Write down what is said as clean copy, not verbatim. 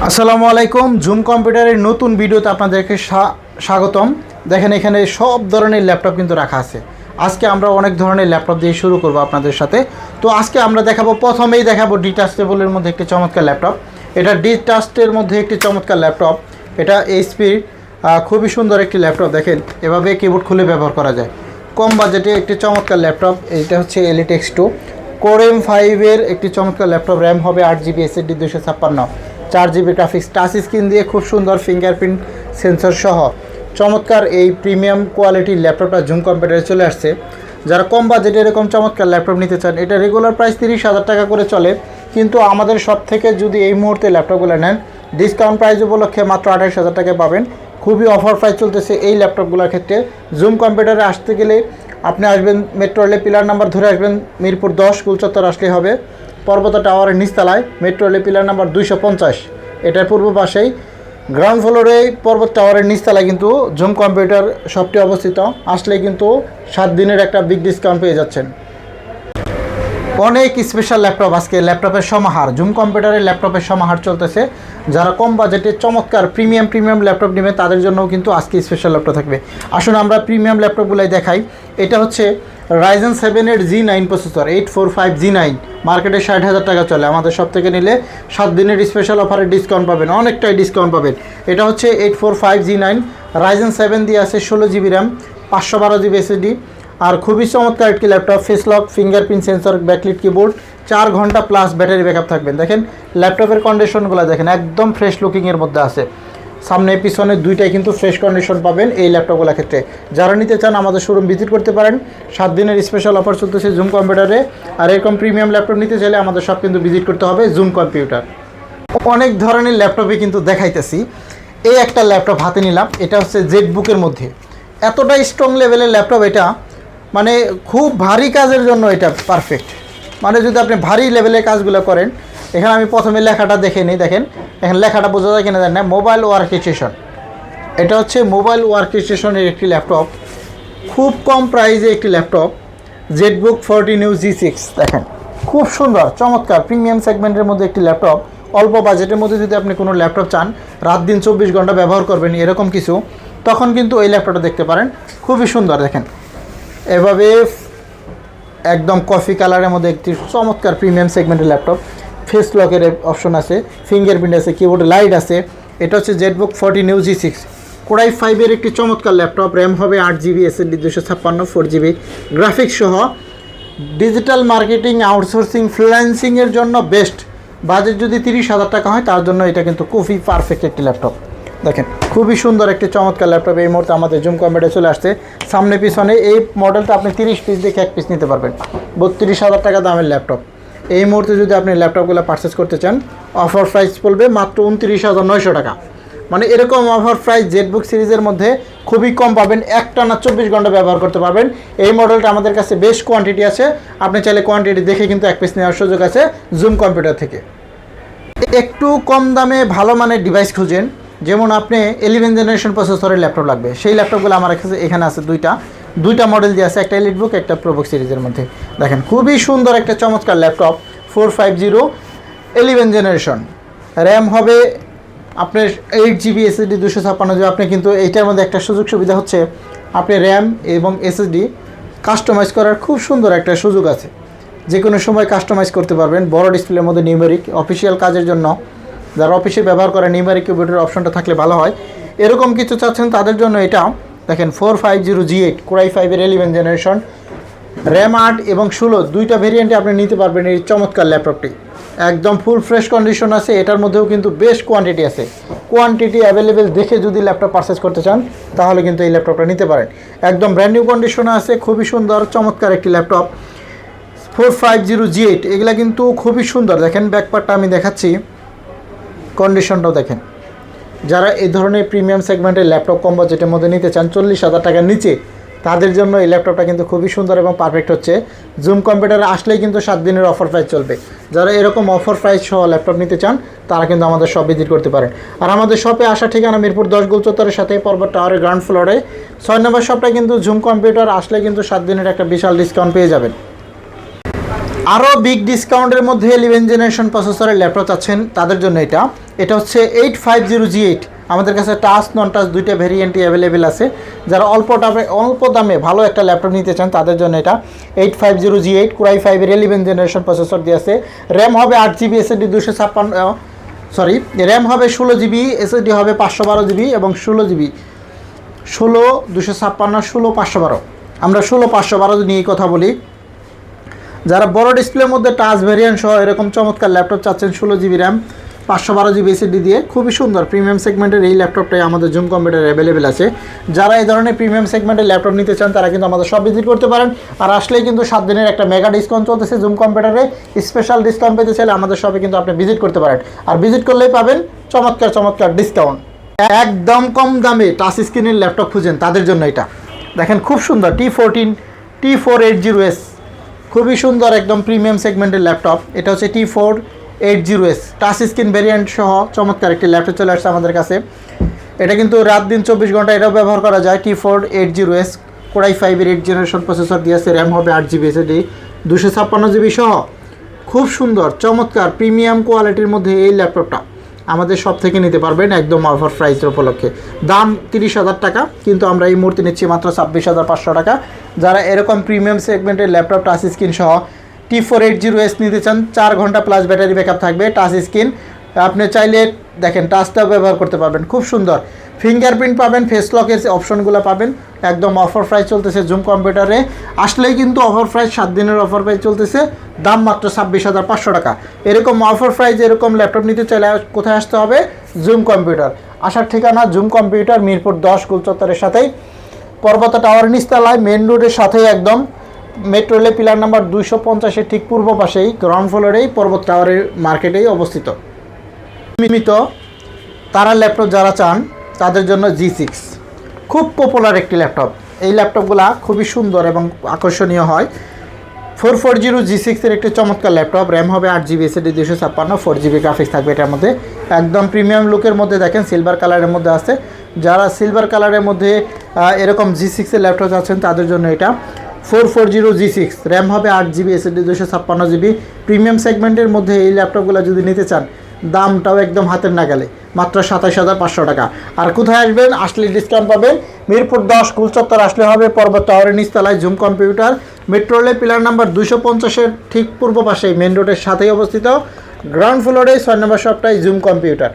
আসসালামু আলাইকুম। জুম কম্পিউটারের নতুন ভিডিওতে আপনাদেরকে স্বাগতম। দেখেন এখানে সব ধরনের ল্যাপটপ কিন্তু রাখা আছে। আজকে আমরা অনেক ধরনের ল্যাপটপ দিয়ে শুরু করব আপনাদের সাথে। তো আজকে আমরা প্রথমেই দেখাবো ডিটাচেবলের মধ্যে একটি চমৎকার ল্যাপটপ। এটা ডিটাচের মধ্যে একটি চমৎকার ল্যাপটপ। এটা এইচপির খুবই সুন্দর একটি ল্যাপটপ। দেখেন এভাবে কিবোর্ড খুলে ব্যবহার করা যায়। কম বাজেটে একটি চমৎকার ল্যাপটপ। এটা হচ্ছে Elite X2 কোর M5-এর একটি চমৎকার ল্যাপটপ। র্যাম হবে 8GB, SSD 256, 4GB graphics, touch screen দিয়ে খুব সুন্দর ফিঙ্গারপ্রিন্ট সেন্সর সহ চমৎকার এই প্রিমিয়াম কোয়ালিটির ল্যাপটপটা জুম কম্পিউটারে চলে আসছে। যারা কম বাজেটে এরকম চমৎকার ল্যাপটপ নিতে চান, এটা রেগুলার প্রাইস 30,000 টাকা করে চলে, কিন্তু আমাদের সব থেকে যদি এই মুহূর্তে ল্যাপটপগুলো নেন ডিসকাউন্ট প্রাইস উপলক্ষে মাত্র 28,000 টাকায় পাবেন। খুবই অফার প্রাইস চলতেছে এই ল্যাপটপগুলোর ক্ষেত্রে। জুম কম্পিউটারে আসতে গেলে আপনি আসবেন মেট্রো রেলে পিলার নাম্বার ধরে আসবেন, মিরপুর 10 কুলচত্বর আসলেই হবে। পর্বত টাওয়ারের নিচতলায় মেট্রো রেলে পিলার নাম্বার 250, এটার পূর্ব পাশেই গ্রাউন্ড ফ্লোরে পর্বত টাওয়ারের নিচতলায় কিন্তু জুম কম্পিউটার শপটি অবস্থিত। আসলে কিন্তু 7 দিনের একটা বিগ ডিসকাউন্ট পেয়ে যাচ্ছেন। অনেক স্পেশাল ল্যাপটপ, আজকে ল্যাপটপের সমাহার, জুম কম্পিউটারের ল্যাপটপের সমাহার চলতেছে। যারা কম বাজেটে চমৎকার প্রিমিয়াম ল্যাপটপ নেবেন তাদের জন্যও কিন্তু আজকে স্পেশাল ল্যাপটপ থাকবে। আসুন আমরা প্রিমিয়াম ল্যাপটপগুলোই দেখাই। এটা হচ্ছে Ryzen 7-এর G9 প্রসেসর, 845G9, মার্কেটে 60,000 টাকা চলে। আমাদের সব থেকে নিলে 7 দিনের স্পেশাল অফারে ডিসকাউন্ট পাবেন, অনেকটাই ডিসকাউন্ট পাবেন। এটা হচ্ছে 845G9, Ryzen 7 দিয়ে আছে, 16GB র্যাম, 512GB SSD, আর খুবই চমৎকার একটি laptop. Face lock, fingerprint sensor, backlit keyboard, 4 ঘন্টা প্লাস ব্যাটারি ব্যাকআপ থাকবেন। দেখেন ল্যাপটপের কন্ডিশনগুলো দেখেন, একদম ফ্রেশ লুকিংয়ের মধ্যে আছে। সামনে পিছনে দুইটাই কিন্তু ফ্রেশ কন্ডিশন পাবেন এই ল্যাপটপগুলোর ক্ষেত্রে। যারা নিতে চান আমাদের শোরুম ভিজিট করতে পারেন। 7 দিনের স্পেশাল অফার চলতেছে জুম কম্পিউটারে। আর এরকম প্রিমিয়াম ল্যাপটপ নিতে চাইলে আমাদের সব কিন্তু ভিজিট করতে হবে জুম কম্পিউটার। অনেক ধরনের ল্যাপটপই কিন্তু দেখাইতেছি। এই একটা ল্যাপটপ হাতে নিলাম, এটা হচ্ছে জেটবুকের মধ্যে। এতটা স্ট্রং লেভেলের ল্যাপটপ, এটা মানে খুব ভারী কাজের জন্য এটা পারফেক্ট। মানে যদি আপনি ভারী লেভেলের কাজগুলো করেন, এখানে আমি প্রথমে লেখাটা দেখে নিই। দেখেন এখানে লেখাটা বোঝা যায় কিনা জানেন না, মোবাইল ওয়ার্ক স্টেশন। এটা হচ্ছে মোবাইল ওয়ার্ক স্টেশনের একটি ল্যাপটপ, খুব কম প্রাইসে একটি ল্যাপটপ, জেটবুক 14U G6। দেখেন খুব সুন্দর চমৎকার প্রিমিয়াম সেগমেন্টের মধ্যে একটি ল্যাপটপ। অল্প বাজেটের মধ্যে যদি আপনি কোনো ল্যাপটপ চান, রাত দিন 24 ঘন্টা ব্যবহার করবেন এরকম কিছু, তখন কিন্তু এই ল্যাপটপটা দেখতে পারেন। খুবই সুন্দর। দেখেন এভাবে একদম কফি কালারের মধ্যে একটি চমৎকার প্রিমিয়াম সেগমেন্টের ল্যাপটপ। ফেস লকের অপশন আছে, ফিঙ্গারপ্রিন্ট আছে, কিবোর্ডে লাইট আছে। এটা হচ্ছে জেটবুক 14U G6 কোর i5-এর একটি চমৎকার ল্যাপটপ। র্যাম হবে 8GB, SSD 256, 4GB গ্রাফিক্স সহ। ডিজিটাল মার্কেটিং, আউটসোর্সিং, ফ্রিল্যান্সিংয়ের জন্য বেস্ট। বাজেট যদি 30,000 টাকা হয় তার জন্য এটা কিন্তু খুবই পারফেক্ট একটি ল্যাপটপ। দেখেন খুবই সুন্দর একটি চমৎকার ল্যাপটপ এই মুহূর্তে আমাদের জুম কম্পিউটারে চলে আসছে। সামনে পিছনে এই মডেলটা আপনি 30 পিস দেখে 1 পিস নিতে পারবেন। 32,000 টাকা দামের ল্যাপটপ। এই মুহূর্তে যদি আপনি ল্যাপটপগুলো পারচেস করতে চান, অফার প্রাইস পড়বে মাত্র 29,900 টাকা। মানে এরকম অফার প্রাইস জেটবুক সিরিজের মধ্যে খুবই কম পাবেন। একটানা 24 ঘন্টা ব্যবহার করতে পারবেন। এই মডেলটা আমাদের কাছে বেশ কোয়ান্টিটি আছে, আপনি চাইলে কোয়ান্টিটি দেখে কিন্তু 1 পিস নেওয়ার সুযোগ আছে জুম কম্পিউটার থেকে। একটু কম দামে ভালো মানের ডিভাইস খুঁজেন, যেমন আপনি 11 জেনারেশন প্রসেসরের ল্যাপটপ লাগবে, সেই ল্যাপটপগুলো আমার কাছে এখানে আছে দুইটা মডেল দিয়ে আছে, একটা এলিট বুক, একটা প্রোবুক সিরিজের মধ্যে। দেখেন খুবই সুন্দর একটা চমৎকার ল্যাপটপ, 450 11 জেনারেশন। র্যাম হবে আপনার 8GB, SSD 256GB। আপনি কিন্তু এইটার মধ্যে একটা সুযোগ সুবিধা হচ্ছে, আপনি র্যাম এবং SSD কাস্টমাইজ করার খুব সুন্দর একটা সুযোগ আছে। যে কোনো সময় কাস্টমাইজ করতে পারবেন। বড় ডিসপ্লের মধ্যে নিউমেরিক, অফিসিয়াল কাজের জন্য যারা অফিসে ব্যবহার করে নিউমেরিক কিবোর্ডের অপশনটা থাকলে ভালো হয়। এরকম কিছু চাচ্ছেন তাদের জন্য এটা। দেখেন 450G8 কোর i5-এর 11 জেনারেশন, র্যাম 8 এবং 16 দুইটা ভেরিয়েন্টে আপনি নিতে পারবেন এই চমৎকার ল্যাপটপটি। একদম ফুল ফ্রেশ কন্ডিশন আছে, এটার মধ্যেও কিন্তু বেশ কোয়ান্টিটি আছে। কোয়ান্টিটি অ্যাভেলেবেল দেখে যদি ল্যাপটপ পারচেস করতে চান তাহলে কিন্তু এই ল্যাপটপটা নিতে পারেন। একদম ব্র্যান্ড নিউ কন্ডিশনে আছে, খুবই সুন্দর চমৎকার একটি ল্যাপটপ 450G8। এগুলা কিন্তু খুবই সুন্দর। দেখেন ব্যাকপার্টটা আমি দেখাচ্ছি, কন্ডিশনটাও দেখেন। যারা এই ধরনের প্রিমিয়াম সেগমেন্টের ল্যাপটপ কম বাজেটের মধ্যে নিতে চান 40,000 টাকার নিচে, তাদের জন্য এই ল্যাপটপটা কিন্তু খুবই সুন্দর এবং পারফেক্ট হচ্ছে। জুম কম্পিউটারে আসলেই কিন্তু 7 দিনের অফার প্রাইস চলবে। যারা এরকম অফার প্রাইস সহ ল্যাপটপ নিতে চান তারা কিন্তু আমাদের শপ ভিজিট করতে পারেন। আর আমাদের শপে আসা ঠিকানা মিরপুর 10 গুলচত্বরের সাথে পর্বত টাওয়ারের গ্রাউন্ড ফ্লোরে 6 নম্বর শপটা কিন্তু জুম কম্পিউটার আসলে কিন্তু 7 দিনের একটা বিশাল ডিসকাউন্ট পেয়ে যাবেন। আরও বিগ ডিসকাউন্টের মধ্যে 11 জেনারেশন প্রসেসরের ল্যাপটপ চাচ্ছেন তাদের জন্য এটা হচ্ছে 8500G8। আমাদের কাছে টাচ নন টাচ দুইটা ভেরিয়েন্টই অ্যাভেলেবেল আছে। যারা অল্প দামে ভালো একটা ল্যাপটপ নিতে চান তাদের জন্য এটা 8500G8 Core i5 এর 11 জেনারেশন প্রসেসর দিয়ে আছে। র্যাম হবে 8GB, SSD 256 র্যাম হবে 16GB, SSD হবে 512GB এবং 16GB 256 আমরা 512 নিয়ে কথা বলি। যারা বড় ডিসপ্লের মধ্যে টাচ ভেরিয়েন্ট সহ এরকম চমৎকার ল্যাপটপ চাচ্ছেন 16GB র্যাম 512GB SSD দিয়ে, খুবই সুন্দর প্রিমিয়াম সেগমেন্টের এই ল্যাপটপটাই আমাদের জুম কম্পিউটার অ্যাভেলেবেল আছে। যারা এই ধরনের প্রিমিয়াম সেগমেন্টের ল্যাপটপ নিতে চান তারা কিন্তু আমাদের সব ভিজিট করতে পারেন। আর আসলেই কিন্তু 7 দিনের একটা মেগা ডিসকাউন্ট চলতেছে জুম কম্পিউটারে। স্পেশাল ডিসকাউন্ট পেতে চাইলে আমাদের শপে কিন্তু আপনি ভিজিট করতে পারেন, আর ভিজিট করলেই পাবেন চমৎকার ডিসকাউন্ট। একদম কম দামে টাচ স্ক্রিনের ল্যাপটপ খুঁজেন তাদের জন্য এটা দেখেন, খুব সুন্দর T480S, খুবই সুন্দর একদম প্রিমিয়াম সেগমেন্টের ল্যাপটপ। এটা হচ্ছে T480S টাচ স্ক্রিন ভেরিয়েন্ট সহ চমৎকার একটি ল্যাপটপ চলে আসছে আমাদের কাছে। এটা কিন্তু রাত দিন 24 ঘন্টা এটাও ব্যবহার করা যায়। T480S Core i5 এর 8 জেনারেশন প্রসেসর দিয়েছে, র্যাম হবে 8GB, SSD 256GB সহ খুব সুন্দর চমৎকার প্রিমিয়াম কোয়ালিটির মধ্যে এই ল্যাপটপটা আমাদের সব থেকে নিতে পারবেন একদম অফার প্রাইসের উপলক্ষে। দাম 30,000 টাকা, কিন্তু আমরা এই মুহূর্তে নিচ্ছি মাত্র 26,500 টাকা। যারা এরকম প্রিমিয়াম সেগমেন্টের ল্যাপটপ টাচ স্ক্রিন সহ T480S নিতে চান, 4 ঘন্টা প্লাস ব্যাটারি ব্যাকআপ থাকবে, টাচ স্ক্রিন, আপনি চাইলে দেখেন টাচটাও ব্যবহার করতে পারবেন, খুব সুন্দর ফিঙ্গারপ্রিন্ট পাবেন, ফেস লকের অপশনগুলো পাবেন। একদম অফার প্রাইস চলতেছে জুম কম্পিউটারে, আসলেই কিন্তু অফার প্রাইস 7 দিনের অফার প্রাইস চলতেছে, দাম মাত্র 26,500 টাকা। এরকম অফার প্রাইস এরকম ল্যাপটপ নিতে চাইলে কোথায় আসতে হবে? Zoom computer. আসার ঠিকানা জুম কম্পিউটার, মিরপুর 10 গোলচত্বরের সাথেই পর্বত টাওয়ার নিচতলায় মেন রোডের সাথেই একদম মেট্রো রেলের পিলার নাম্বার 250-এর ঠিক পূর্ব পাশেই গ্রাউন্ড ফ্লোরেই পর্বত টাওয়ারের মার্কেটেই অবস্থিত। তারা ল্যাপটপ যারা চান তাদের জন্য G6 খুব পপুলার একটি ল্যাপটপ। এই ল্যাপটপগুলো খুবই সুন্দর এবং আকর্ষণীয় হয়। 440G6 এর একটি চমৎকার ল্যাপটপ, র্যাম হবে 8GB, SSD 256, 4GB গ্রাফিক্স থাকবে এটার মধ্যে। একদম প্রিমিয়াম লুকের মধ্যে দেখেন, সিলভার কালারের মধ্যে আছে। যারা সিলভার কালারের মধ্যে এরকম G6 এর ল্যাপটপ আছেন তাদের জন্য এটা 440G6, র্যাম হবে 8GB, SSD 256GB। প্রিমিয়াম সেগমেন্টের মধ্যে এই ল্যাপটপগুলো যদি নিতে চান দামটাও একদম হাতের নাগালে, মাত্র 27,500 টাকা। আর কোথায় আসবেন? আসলে ডিসকাউন্ট পাবেন। মিরপুর 10 গোলচত্বর আসলে হবে পর্বত টাওয়ারের নিচতলায় জুম কম্পিউটার, মেট্রো রেলের পিলার নাম্বার 250-এর ঠিক পূর্ব পাশেই মেন রোডের সাথেই অবস্থিত, গ্রাউন্ড ফ্লোরে 6 নম্বর শপটাই জুম কম্পিউটার।